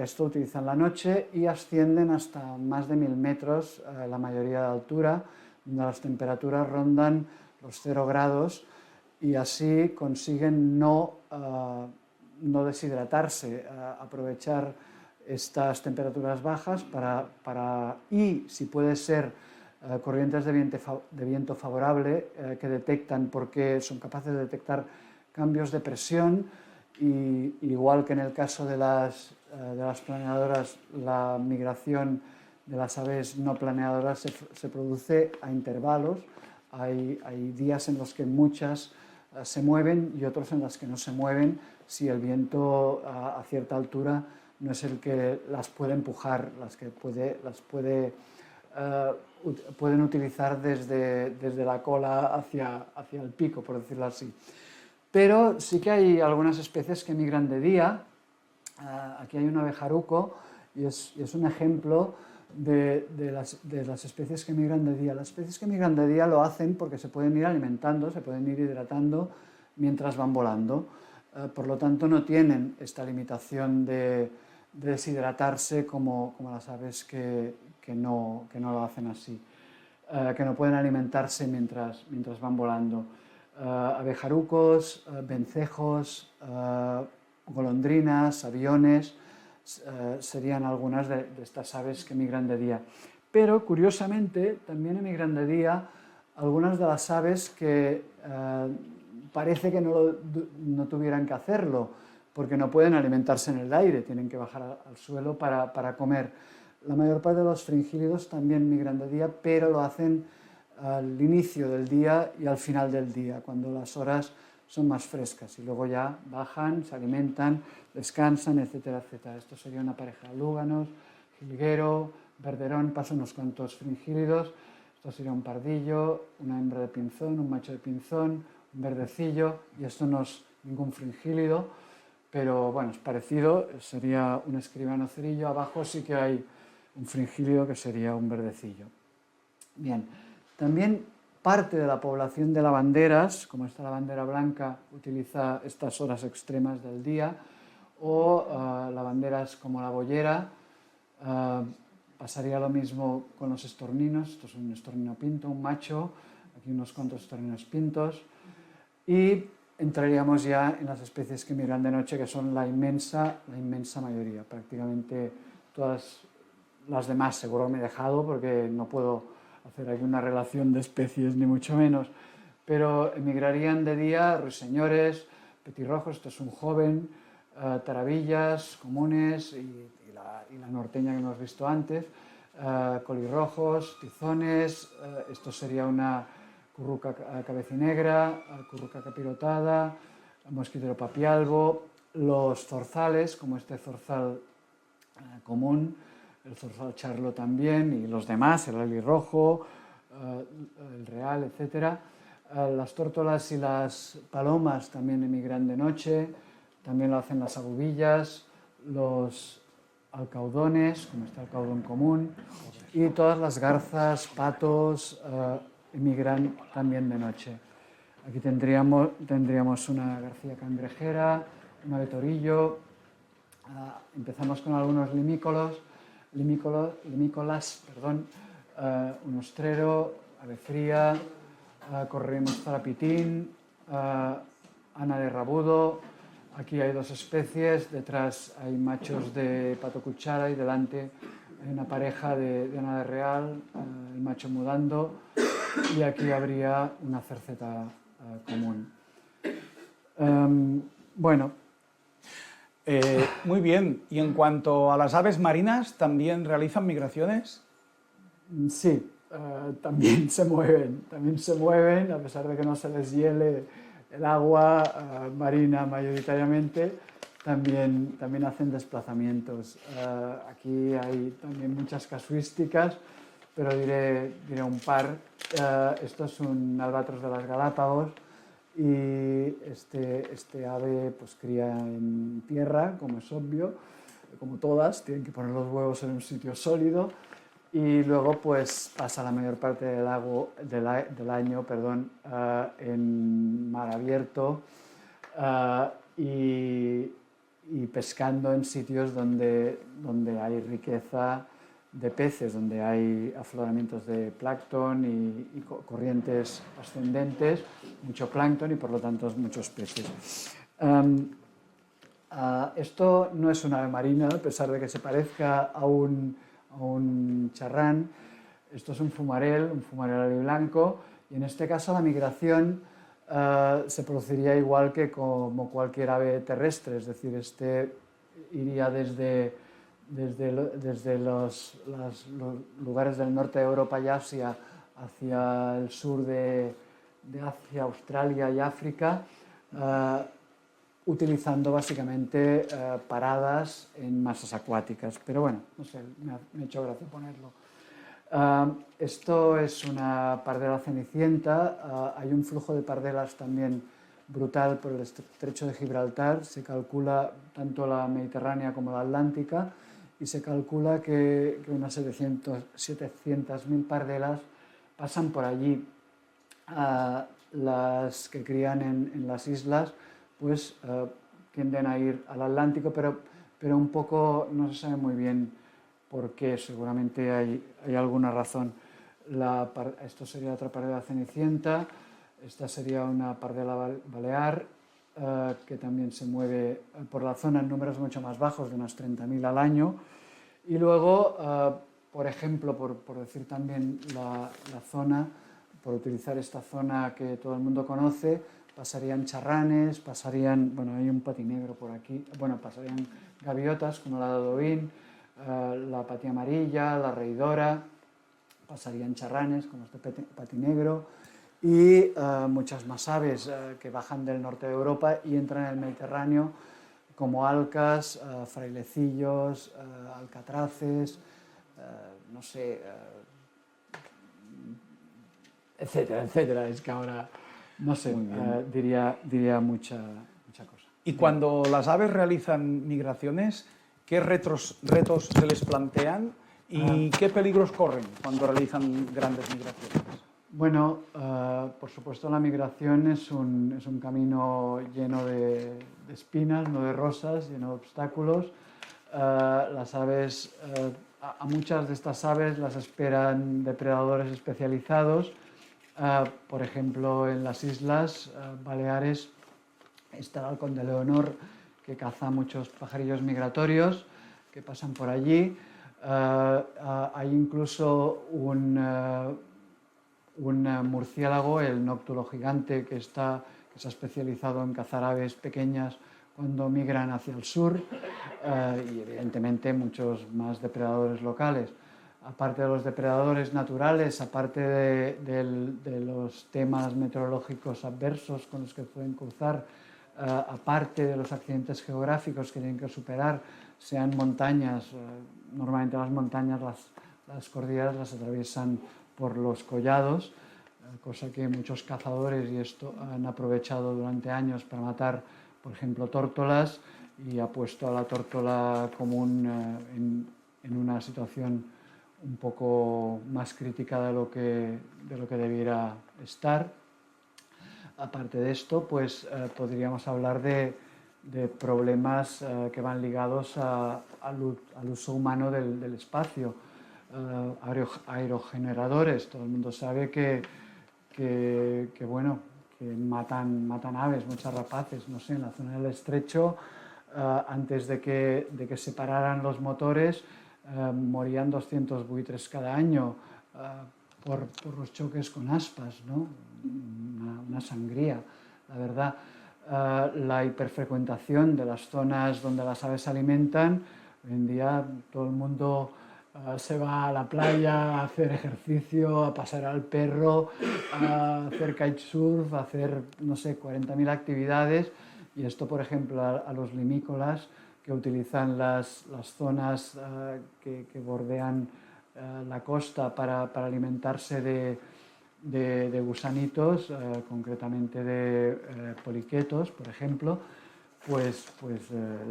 esto utilizan la noche y ascienden hasta más de 1000 metros, la mayoría de altura, donde las temperaturas rondan los 0 grados y así consiguen no deshidratarse, aprovechar estas temperaturas bajas y, si puede ser, corrientes de viento favorable que detectan, porque son capaces de detectar cambios de presión y, igual que en el caso de las planeadoras, la migración de las aves no planeadoras se produce a intervalos. Hay días en los que muchas se mueven y otros en los que no se mueven si el viento a cierta altura no es el que las puede empujar, pueden utilizar desde la cola hacia el pico, por decirlo así. Pero sí que hay algunas especies que migran de día. Aquí hay un abejaruco y es un ejemplo de las especies que migran de día. Las especies que migran de día lo hacen porque se pueden ir alimentando, se pueden ir hidratando mientras van volando. Por lo tanto, no tienen esta limitación de deshidratarse como las aves que no lo hacen así, que no pueden alimentarse mientras van volando. Abejarucos, vencejos, golondrinas, aviones, serían algunas de estas aves que migran de día. Pero, curiosamente, también emigran de día algunas de las aves que parece que no tuvieran que hacerlo, porque no pueden alimentarse en el aire, tienen que bajar al suelo para comer. La mayor parte de los fringílidos también migran de día, pero lo hacen al inicio del día y al final del día, cuando las horas son más frescas, y luego ya bajan, se alimentan, descansan, etcétera, etcétera. Esto sería una pareja de lúganos, jilguero, verderón, pasan unos cuantos fringílidos. Esto sería un pardillo, una hembra de pinzón, un macho de pinzón, un verdecillo, y esto no es ningún fringílido, pero bueno, es parecido, sería un escribano cerillo. Abajo sí que hay un fringílido que sería un verdecillo. Bien, también parte de la población de lavanderas, como esta lavandera blanca, utiliza estas horas extremas del día, o lavanderas como la boyera. Pasaría lo mismo con los estorninos. Esto es un estornino pinto, un macho, aquí unos cuantos estorninos pintos, y entraríamos ya en las especies que migran de noche, que son la inmensa mayoría. Prácticamente todas las demás seguro me he dejado, porque no puedo hacer aquí una relación de especies, ni mucho menos, pero emigrarían de día ruiseñores, petirrojos, esto es un joven, tarabillas comunes y la norteña que hemos visto antes, colirrojos, tizones, esto sería una curruca cabecinegra, curruca capirotada, mosquitero papialbo, los zorzales, como este zorzal común, el zorzal charlo también, y los demás, el alirrojo, el real, etc. Las tórtolas y las palomas también emigran de noche, también lo hacen las agubillas, los alcaudones, como está el caudón común, y todas las garzas, patos, emigran también de noche. Aquí tendríamos una garcía cangrejera, un avetorillo. Empezamos con algunos limícolas, un ostrero, ave fría, corremos zarapitín, ana de rabudo. Aquí hay dos especies, detrás hay machos de pato cuchara y delante hay una pareja de ana de real, el macho mudando, y aquí habría una cerceta común. Bueno. Muy bien. Y en cuanto a las aves marinas, ¿también realizan migraciones? Sí, también se mueven, a pesar de que no se les hiele el agua marina mayoritariamente, también hacen desplazamientos. Aquí hay también muchas casuísticas, pero diré un par. Esto es un albatros de las Galápagos, y este ave pues cría en tierra, como es obvio, como todas, tienen que poner los huevos en un sitio sólido, y luego pues pasa la mayor parte del año en mar abierto, y pescando en sitios donde hay riqueza de peces, donde hay afloramientos de plancton y corrientes ascendentes, mucho plancton y por lo tanto muchos peces. Esto no es un ave marina, a pesar de que se parezca a un charrán. Esto es un fumarel aliblanco, y en este caso la migración se produciría igual que como cualquier ave terrestre, es decir, este iría desde los lugares del norte de Europa y Asia hacia el sur de Asia, Australia y África, utilizando básicamente paradas en masas acuáticas. Pero bueno, no sé, me ha hecho gracia ponerlo. Esto es una pardela cenicienta. Hay un flujo de pardelas también brutal por el estrecho de Gibraltar. Se calcula tanto la Mediterránea como la Atlántica, y se calcula que unas 700.000 pardelas pasan por allí. Las que crían en las islas pues tienden a ir al Atlántico, pero un poco no se sabe muy bien por qué. Seguramente hay alguna razón. Esto sería otra pardela cenicienta. Esta sería una pardela balear, que también se mueve por la zona en números mucho más bajos, de unos 30.000 al año. Y luego, por ejemplo, por decir también la zona, por utilizar esta zona que todo el mundo conoce, pasarían charranes, pasarían, bueno, hay un patinegro por aquí, bueno, pasarían gaviotas como la de Dovín, la patía amarilla, la reidora, pasarían charranes como este patinegro y muchas más aves que bajan del norte de Europa y entran en el Mediterráneo como alcas, frailecillos, alcatraces, no sé, etcétera, etcétera. Es que ahora, no sé, diría mucha cosa. Y cuando las aves realizan migraciones, ¿qué retos se les plantean y qué peligros corren cuando realizan grandes migraciones? Bueno, por supuesto la migración es un camino lleno de espinas, no de rosas, lleno de obstáculos. Las aves, a muchas de estas aves las esperan depredadores especializados. Por ejemplo, en las Islas Baleares está el halcón de Leonor, que caza muchos pajarillos migratorios que pasan por allí. Hay incluso un murciélago, el nóctulo gigante, que se ha especializado en cazar aves pequeñas cuando migran hacia el sur, y evidentemente muchos más depredadores locales. Aparte de los depredadores naturales, aparte de los temas meteorológicos adversos con los que pueden cruzar, aparte de los accidentes geográficos que tienen que superar, sean montañas, normalmente las montañas, las cordilleras las atraviesan por los collados, cosa que muchos cazadores y esto han aprovechado durante años para matar, por ejemplo, tórtolas, y ha puesto a la tórtola común en una situación un poco más crítica de lo que debiera estar. Aparte de esto, pues podríamos hablar de problemas que van ligados al uso humano del espacio. Aerogeneradores, todo el mundo sabe que matan aves, muchas rapaces, no sé, en la zona del estrecho, antes de que se pararan los motores, morían 200 buitres cada año por los choques con aspas, ¿no? Una sangría, la verdad. La hiperfrecuentación de las zonas donde las aves se alimentan, hoy en día todo el mundo se va a la playa a hacer ejercicio, a pasear al perro, a hacer kitesurf, a hacer, no sé, 40.000 actividades. Y esto, por ejemplo, a los limícolas que utilizan las zonas que bordean la costa para alimentarse de gusanitos, concretamente de poliquetos, por ejemplo, pues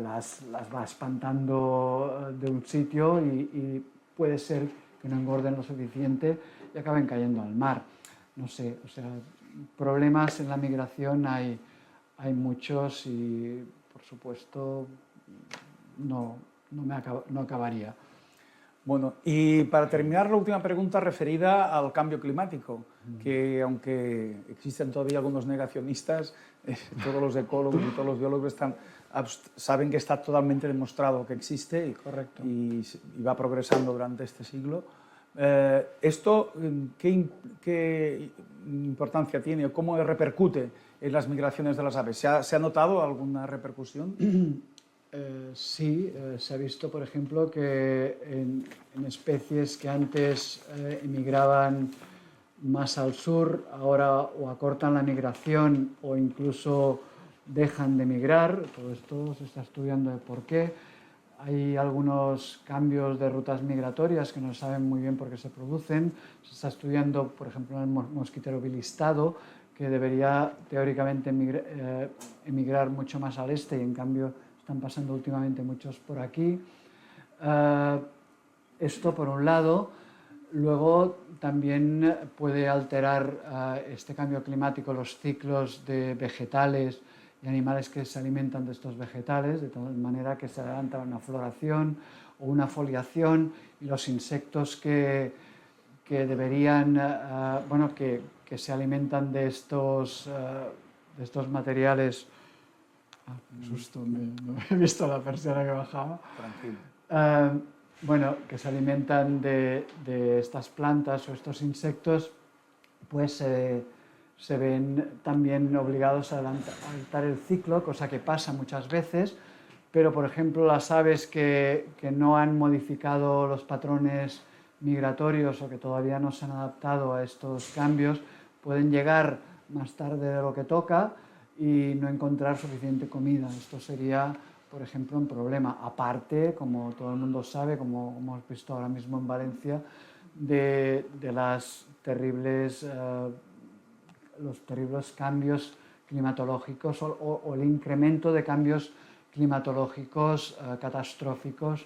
las va espantando de un sitio y puede ser que no engorden lo suficiente y acaben cayendo al mar. No sé, o sea, problemas en la migración hay muchos y, por supuesto, no acabaría. Bueno, y para terminar, la última pregunta referida al cambio climático, que aunque existen todavía algunos negacionistas, todos los ecólogos y todos los biólogos saben que está totalmente demostrado que existe y va progresando durante este siglo. ¿Esto qué importancia tiene o cómo repercute en las migraciones de las aves? ¿Se ha notado alguna repercusión? Sí, se ha visto, por ejemplo, que en especies que antes emigraban más al sur, ahora o acortan la migración o incluso dejan de migrar. Todo esto se está estudiando de por qué. Hay algunos cambios de rutas migratorias que no saben muy bien por qué se producen. Se está estudiando, por ejemplo, el mosquitero bilistado, que debería teóricamente emigrar mucho más al este y en cambio están pasando últimamente muchos por aquí. Esto por un lado. Luego también puede alterar este cambio climático los ciclos de vegetales y animales que se alimentan de estos vegetales, de tal manera que se adelanta una floración o una foliación y los insectos que deberían, que se alimentan de estos materiales. Susto, no he visto la persiana que bajaba. Tranquilo. Que se alimentan de estas plantas o estos insectos, pues se ven también obligados a adelantar el ciclo, cosa que pasa muchas veces, pero por ejemplo las aves que no han modificado los patrones migratorios o que todavía no se han adaptado a estos cambios pueden llegar más tarde de lo que toca y no encontrar suficiente comida. Esto sería, por ejemplo, un problema. Aparte, como todo el mundo sabe, como hemos visto ahora mismo en Valencia, de los terribles cambios climatológicos o el incremento de cambios climatológicos catastróficos,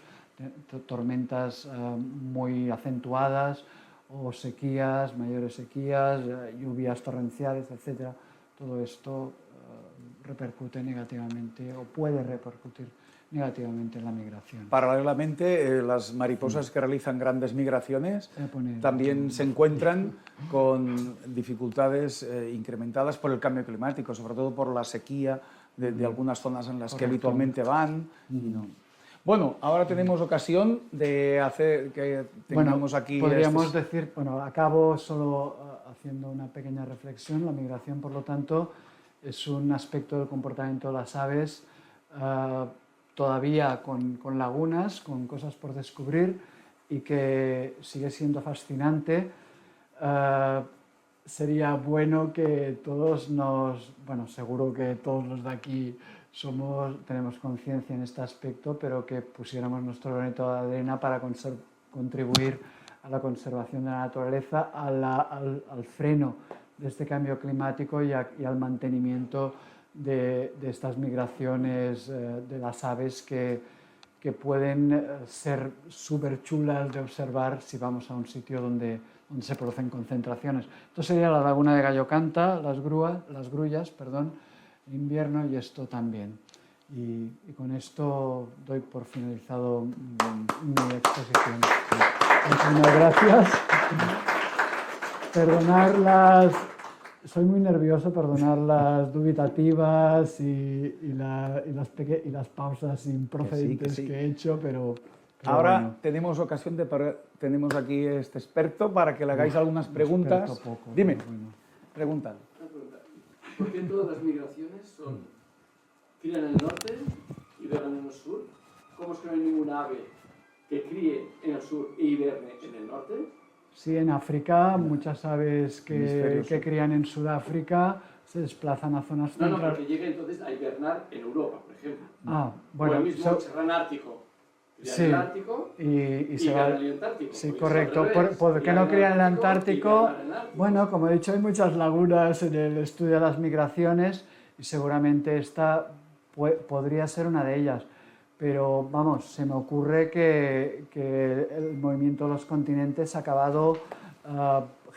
tormentas muy acentuadas o sequías, mayores sequías, lluvias torrenciales, etc. Todo esto repercute negativamente o puede repercutir negativamente en la migración. Paralelamente, las mariposas que realizan grandes migraciones también se encuentran con dificultades incrementadas por el cambio climático, sobre todo por la sequía de algunas zonas en las que habitualmente van. Y no. Bueno, ahora tenemos ocasión de hacer que tengamos aquí... Podríamos decir, acabo solo haciendo una pequeña reflexión. La migración, por lo tanto, es un aspecto del comportamiento de las aves todavía con lagunas, con cosas por descubrir y que sigue siendo fascinante. Sería bueno que todos seguro que todos los de aquí tenemos conciencia en este aspecto, pero que pusiéramos nuestro granito de arena para contribuir a la conservación de la naturaleza, al freno de este cambio climático y al mantenimiento de estas migraciones de las aves que pueden ser súper chulas de observar si vamos a un sitio donde se producen concentraciones. Esto sería la laguna de Gallo Canta, las grullas, en invierno, y esto también. Y con esto doy por finalizado mi exposición. Muchas gracias. Perdonar soy muy nervioso, perdonar las dubitativas y las pausas improcedentes que he hecho, pero ahora bueno. tenemos ocasión tenemos aquí este experto para que le hagáis algunas preguntas. Dime, bueno. pregunta. ¿Por qué todas las migraciones crían en el norte y hibernan en el sur? ¿Cómo es que no hay ninguna ave que críe en el sur e hiberne en el norte? Sí, en África muchas aves que crían en Sudáfrica se desplazan a zonas centrales. No, pero que llegue entonces a hibernar en Europa, por ejemplo. Bueno, o el mismo serrano ártico. Sí, el Ártico y se va en el Antártico. Sí, correcto. ¿Por qué no crían en el Antártico? Bueno, como he dicho, hay muchas lagunas en el estudio de las migraciones y seguramente esta podría ser una de ellas. Pero vamos, se me ocurre que el movimiento de los continentes ha acabado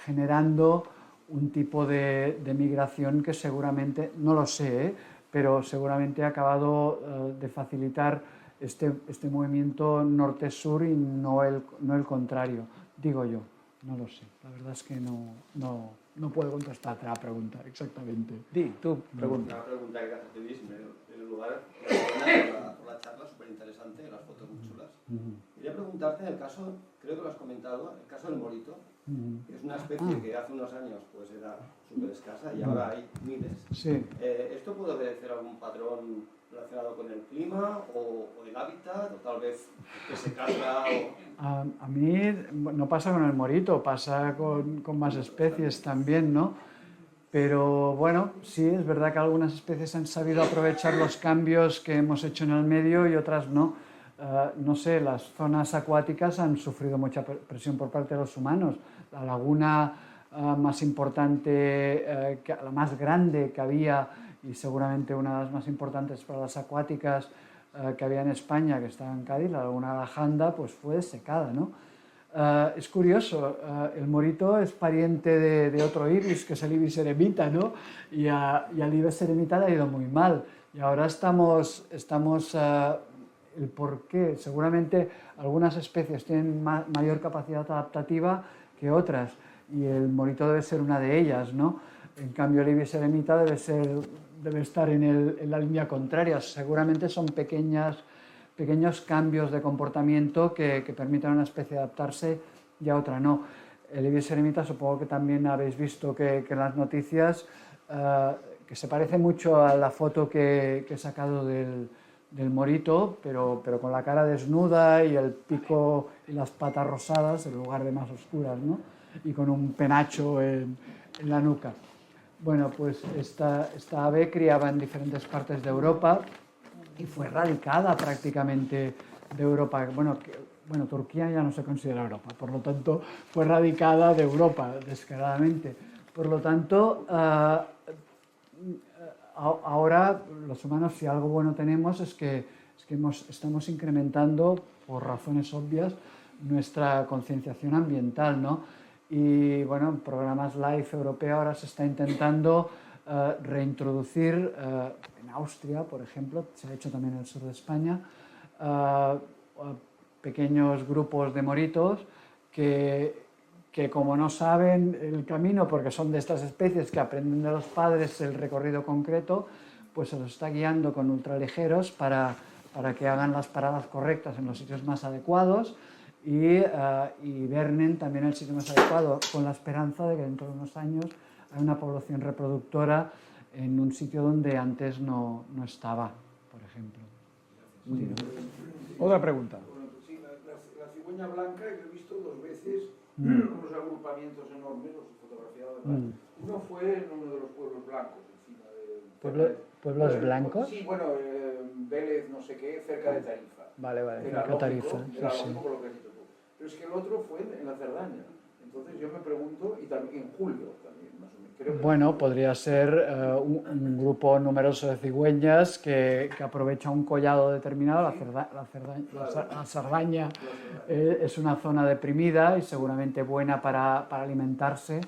generando un tipo de migración que seguramente, no lo sé, pero seguramente ha acabado de facilitar este movimiento norte-sur y no el contrario, digo yo, no lo sé. La verdad es que no puedo contestarte a la pregunta exactamente. Di, tú, pregunta. Una pregunta que haces en el lugar, por la charla, súper interesante, las fotos muy chulas. Quería preguntarte, en el caso, creo que lo has comentado, el caso del morito, que es una especie que hace unos años pues era súper escasa y ahora hay miles. Sí. ¿Esto puede obedecer algún patrón relacionado con el clima o el hábitat, o tal vez que se caza? A mí no pasa con el morito, pasa con más especies también, ¿no? Pero bueno, sí, es verdad que algunas especies han sabido aprovechar los cambios que hemos hecho en el medio y otras no. No sé, las zonas acuáticas han sufrido mucha presión por parte de los humanos. La laguna más importante, la más grande que había, y seguramente una de las más importantes para las acuáticas que había en España, que estaba en Cádiz, la laguna de la Janda, pues fue secada, ¿no? Es curioso, el morito es pariente de otro ibis, que es el ibis eremita, ¿no? Y al ibis eremita le ha ido muy mal. Y ahora estamos el por qué. Seguramente algunas especies tienen mayor capacidad adaptativa que otras, y el morito debe ser una de ellas, ¿no? En cambio, el ibis eremita debe estar en la línea contraria. Seguramente son pequeños cambios de comportamiento que permiten a una especie adaptarse y a otra no. el ibis eremita supongo que también habéis visto que en las noticias, que se parece mucho a la foto que he sacado del morito, pero con la cara desnuda y el pico y las patas rosadas en lugar de más oscuras, ¿no? Y con un penacho en la nuca. Bueno, pues esta ave criaba en diferentes partes de Europa y fue erradicada prácticamente de Europa. Bueno, Turquía ya no se considera Europa, por lo tanto fue erradicada de Europa descaradamente. Por lo tanto, ahora los humanos, si algo bueno tenemos, es que estamos incrementando, por razones obvias, nuestra concienciación ambiental, ¿no? Y bueno, en programas LIFE europeo ahora se está intentando reintroducir, en Austria, por ejemplo, se ha hecho también en el sur de España, pequeños grupos de moritos que como no saben el camino, porque son de estas especies que aprenden de los padres el recorrido concreto, pues se los está guiando con ultraligeros para que hagan las paradas correctas en los sitios más adecuados y hibernen también en el sitio más adecuado, con la esperanza de que dentro de unos años haya una población reproductora en un sitio donde antes no estaba, por ejemplo. Otra pregunta. Sí, la cigüeña blanca yo he visto 2 veces unos agrupamientos enormes, los he fotografiado además. Uno fue en uno de los pueblos blancos, encima de... ¿Pueblos blancos? Sí, bueno, Vélez, no sé qué, cerca de Tarifa. Vale, Era cerca de Tarifa. Era Sí. un poco lo que has dicho tú. Pero es que el otro fue en la Cerdaña. Entonces yo me pregunto, y también en julio también, más o menos. Creo que Bueno, podría ser un grupo numeroso de cigüeñas que aprovecha un collado determinado. La Cerdaña es una zona deprimida y seguramente buena para alimentarse,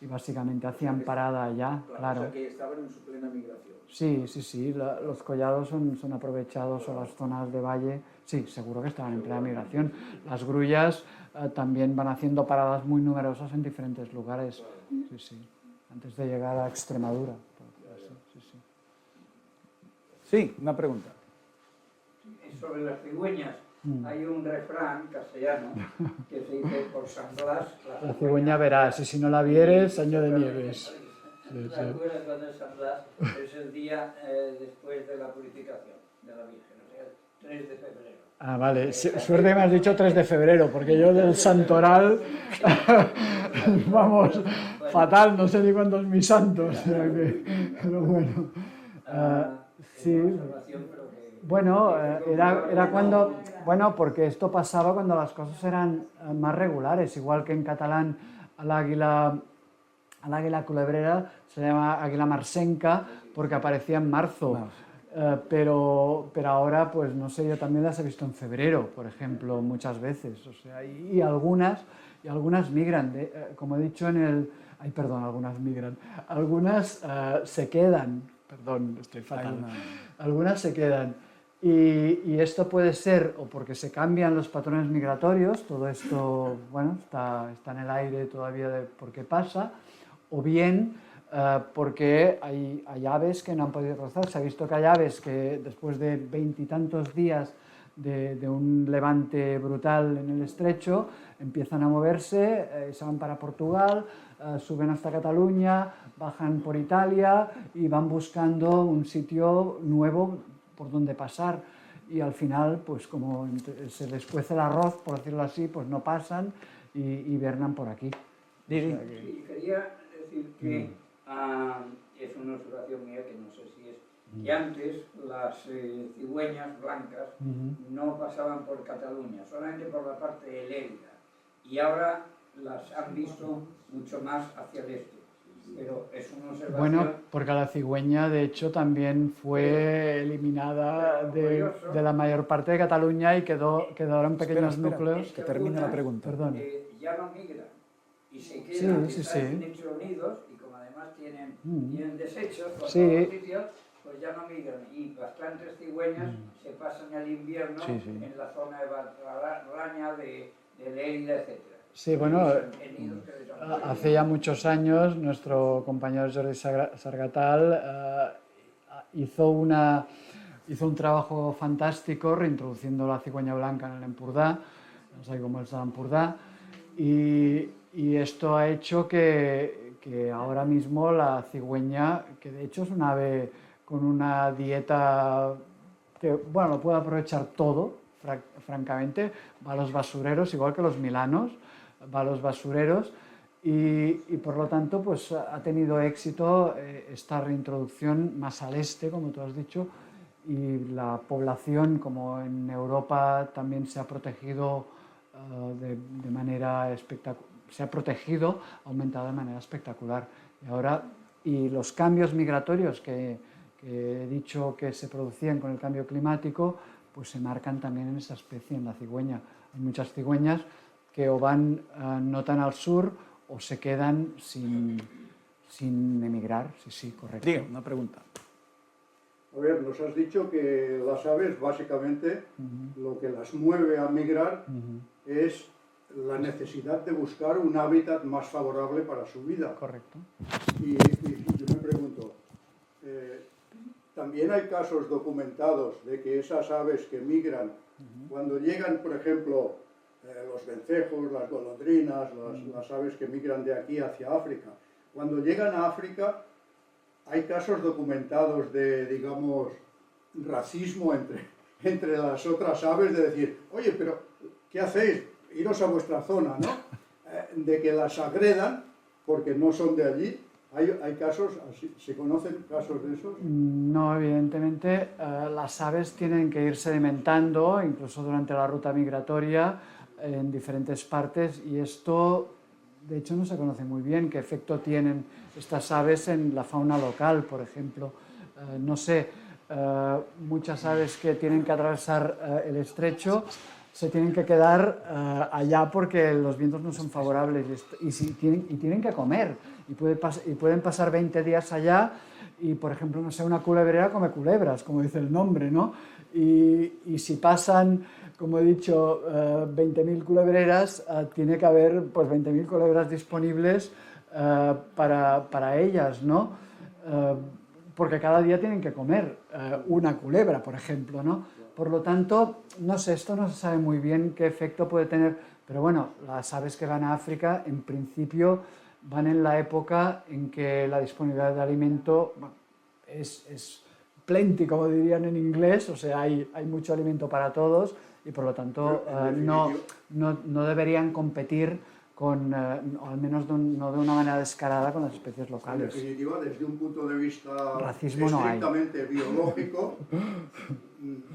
y básicamente hacían parada allá, claro. O sea que estaban en su plena migración. Sí, los collados son aprovechados, o las zonas de valle, sí, seguro que estaban en plena migración. Las grullas también van haciendo paradas muy numerosas en diferentes lugares, sí, antes de llegar a Extremadura. Sí, una pregunta. Sobre las cigüeñas, hay un refrán castellano que se dice por San Blas... La cigüeña verás, y si no la vieres, año de nieves. ¿Se acuerdan cuando es San Blas? Es el día después de la purificación de la Virgen, o sea, el 3 de febrero. Ah, vale. Suerte que me has dicho 3 de febrero, porque yo del santoral, vamos, fatal, no sé ni cuándo es mi santo. O sea que, pero bueno. Sí. Bueno, era cuando... Bueno, porque esto pasaba cuando las cosas eran más regulares, igual que en catalán al águila culebrera se llama águila marsenca porque aparecía en marzo. Pero ahora, pues no sé, yo también las he visto en febrero, por ejemplo, muchas veces. O sea, y algunas migran, como he dicho en el... Ay, perdón, algunas migran. Algunas se quedan, perdón, estoy fatal. Algunas se quedan. Y esto puede ser o porque se cambian los patrones migratorios, todo esto, bueno, está en el aire todavía de por qué pasa, o bien porque hay aves que no han podido cruzar. Se ha visto que hay aves que después de 20 y tantos días de un levante brutal en el estrecho empiezan a moverse, se van para Portugal, suben hasta Cataluña, bajan por Italia y van buscando un sitio nuevo por donde pasar, y al final, pues como se les cuece el arroz, por decirlo así, pues no pasan y hibernan por aquí. Sí, quería decir que es una observación mía que no sé si es que antes las cigüeñas blancas no pasaban por Cataluña, solamente por la parte de Lérida, y ahora las han visto mucho más hacia el este. Pero es una observación... Bueno, porque la cigüeña, de hecho, también fue eliminada de la mayor parte de Cataluña y quedaron pequeños núcleos. Que termine la pregunta. Perdón. Ya no migran y se quedan en nichos unidos, y como además tienen desechos por todos los sitios, pues ya no migran. Y bastantes cigüeñas se pasan el invierno en la zona de Valraña, de Lérida, etc. Sí, bueno, hace ya muchos años nuestro compañero Jordi Sargatal hizo un trabajo fantástico reintroduciendo la cigüeña blanca en el Empordà, no sé cómo es el Empordà, y Y esto ha hecho que ahora mismo la cigüeña, que de hecho es un ave con una dieta que, bueno, lo puede aprovechar todo, francamente, va a los basureros, igual que los milanos, va a los basureros, y por lo tanto pues ha tenido éxito esta reintroducción más al este, como tú has dicho, y la población, como en Europa también se ha protegido de manera espectacular, se ha protegido, ha aumentado de manera espectacular. Y los cambios migratorios que he dicho que se producían con el cambio climático, pues se marcan también en esa especie, en la cigüeña. Hay muchas cigüeñas que o van no tan al sur o se quedan sin emigrar. Sí, correcto. Diga, una pregunta. A ver, nos has dicho que las aves, básicamente, lo que las mueve a migrar es la necesidad de buscar un hábitat más favorable para su vida. Correcto. Y yo me pregunto, también hay casos documentados de que esas aves que migran, cuando llegan, por ejemplo, los vencejos, las golondrinas, las aves que migran de aquí hacia África, cuando llegan a África, hay casos documentados de, digamos, racismo entre las otras aves, de decir, oye, pero ¿qué hacéis? Iros a vuestra zona, ¿no? De que las agredan porque no son de allí. ¿Hay casos así? ¿Se conocen casos de esos? No, evidentemente las aves tienen que ir sedimentando, incluso durante la ruta migratoria, en diferentes partes, y esto, de hecho, no se conoce muy bien qué efecto tienen estas aves en la fauna local, por ejemplo. No sé, muchas aves que tienen que atravesar el estrecho se tienen que quedar allá porque los vientos no son favorables y tienen que comer y pueden pasar 20 días allá y, por ejemplo, no sé, una culebrera come culebras, como dice el nombre, ¿no? Y si pasan, como he dicho, 20.000 culebreras, tiene que haber pues 20.000 culebras disponibles para ellas, ¿no? Porque cada día tienen que comer una culebra, por ejemplo, ¿no? Por lo tanto, no sé, esto no se sabe muy bien qué efecto puede tener, pero bueno, las aves que van a África, en principio, van en la época en que la disponibilidad de alimento es plenty, como dirían en inglés, o sea, hay mucho alimento para todos y por lo tanto no deberían competir con, o al menos no de una manera descarada con las especies locales. En definitiva, desde un punto de vista racismo no hay. Estrictamente biológico,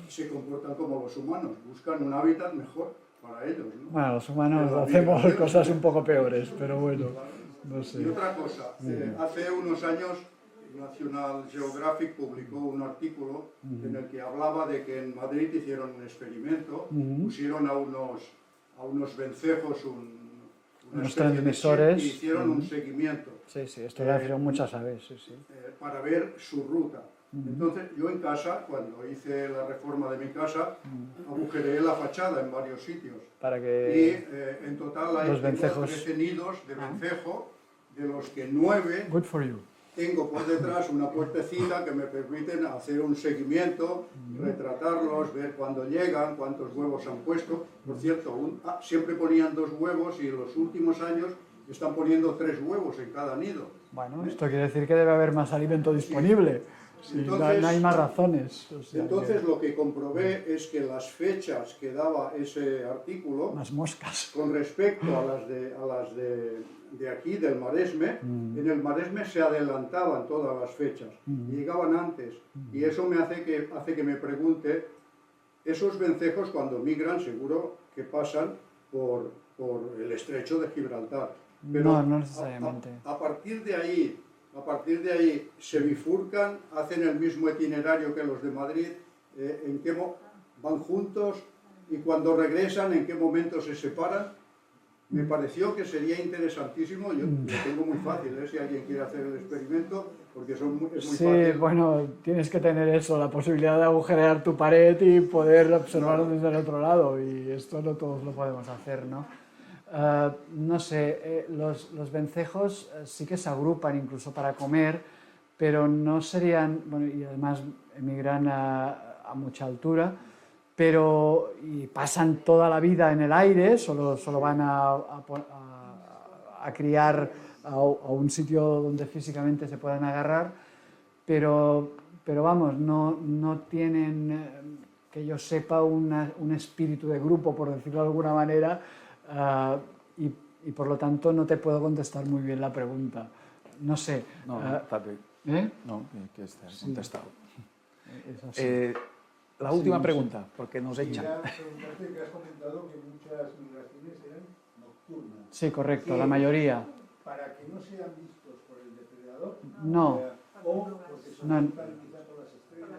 se comportan como los humanos, buscan un hábitat mejor para ellos, ¿no? Bueno, los humanos hacemos cosas un poco peores, pero bueno, no sé. Y otra cosa, hace unos años National Geographic publicó un artículo en el que hablaba de que en Madrid hicieron un experimento, pusieron a unos vencejos unos transmisores y hicieron un seguimiento. Sí, esto lo hicieron muchas aves, sí. Para ver su ruta. Entonces, yo en casa, cuando hice la reforma de mi casa, agujereé la fachada en varios sitios. Para que y en total hay 13 nidos de vencejo, de los que 9 Good for you. tengo por detrás una puertecita que me permiten hacer un seguimiento, retratarlos, ver cuándo llegan, cuántos huevos han puesto. Por cierto, siempre ponían 2 huevos y en los últimos años están poniendo 3 huevos en cada nido. Bueno, esto quiere decir que debe haber más alimento disponible. Sí, entonces, no hay más razones. O sea entonces lo que comprobé es que las fechas que daba ese artículo, las moscas, con respecto a las de aquí, del Maresme, en el Maresme se adelantaban todas las fechas, llegaban antes. Y eso me hace que me pregunte, esos vencejos cuando migran seguro que pasan por el estrecho de Gibraltar. Pero no necesariamente. A partir de ahí se bifurcan, hacen el mismo itinerario que los de Madrid, van juntos y cuando regresan, ¿en qué momento se separan? Me pareció que sería interesantísimo, yo lo tengo muy fácil, si alguien quiere hacer el experimento, porque es muy fácil. Sí, bueno, tienes que tener eso, la posibilidad de agujerear tu pared y poder observarlo desde el otro lado, y esto no todos lo podemos hacer, ¿no? No sé, los vencejos sí que se agrupan incluso para comer, pero no serían, bueno, y además emigran a mucha altura, y pasan toda la vida en el aire, solo van a a criar a un sitio donde físicamente se puedan agarrar, pero vamos, no tienen, que yo sepa, un espíritu de grupo, por decirlo de alguna manera, y por lo tanto no te puedo contestar muy bien la pregunta. No sé. No, está bien. No, que está contestado. Es así. La última pregunta, porque nos echan. Quería preguntarte que has comentado que muchas migraciones eran nocturnas. Sí, correcto, la mayoría. Para que no sean vistos por el depredador. No. O porque se No. ocultan quizá por las estrellas.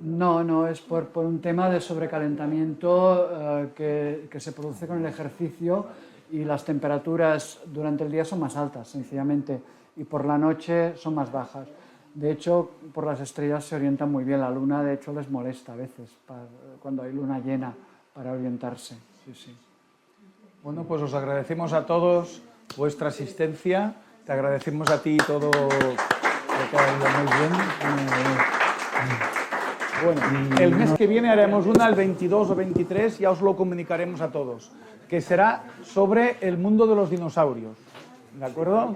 No, es por un tema de sobrecalentamiento que se produce con el ejercicio, y las temperaturas durante el día son más altas, sencillamente, y por la noche son más bajas. De hecho, por las estrellas se orientan muy bien. La luna, de hecho, les molesta a veces cuando hay luna llena para orientarse. Sí. Bueno, pues os agradecemos a todos vuestra asistencia. Te agradecemos a ti todo lo que ha ido muy bien. Bueno, el mes que viene haremos una, el 22 o 23, ya os lo comunicaremos a todos, que será sobre el mundo de los dinosaurios. ¿De acuerdo?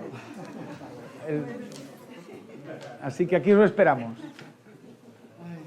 Así que aquí os esperamos.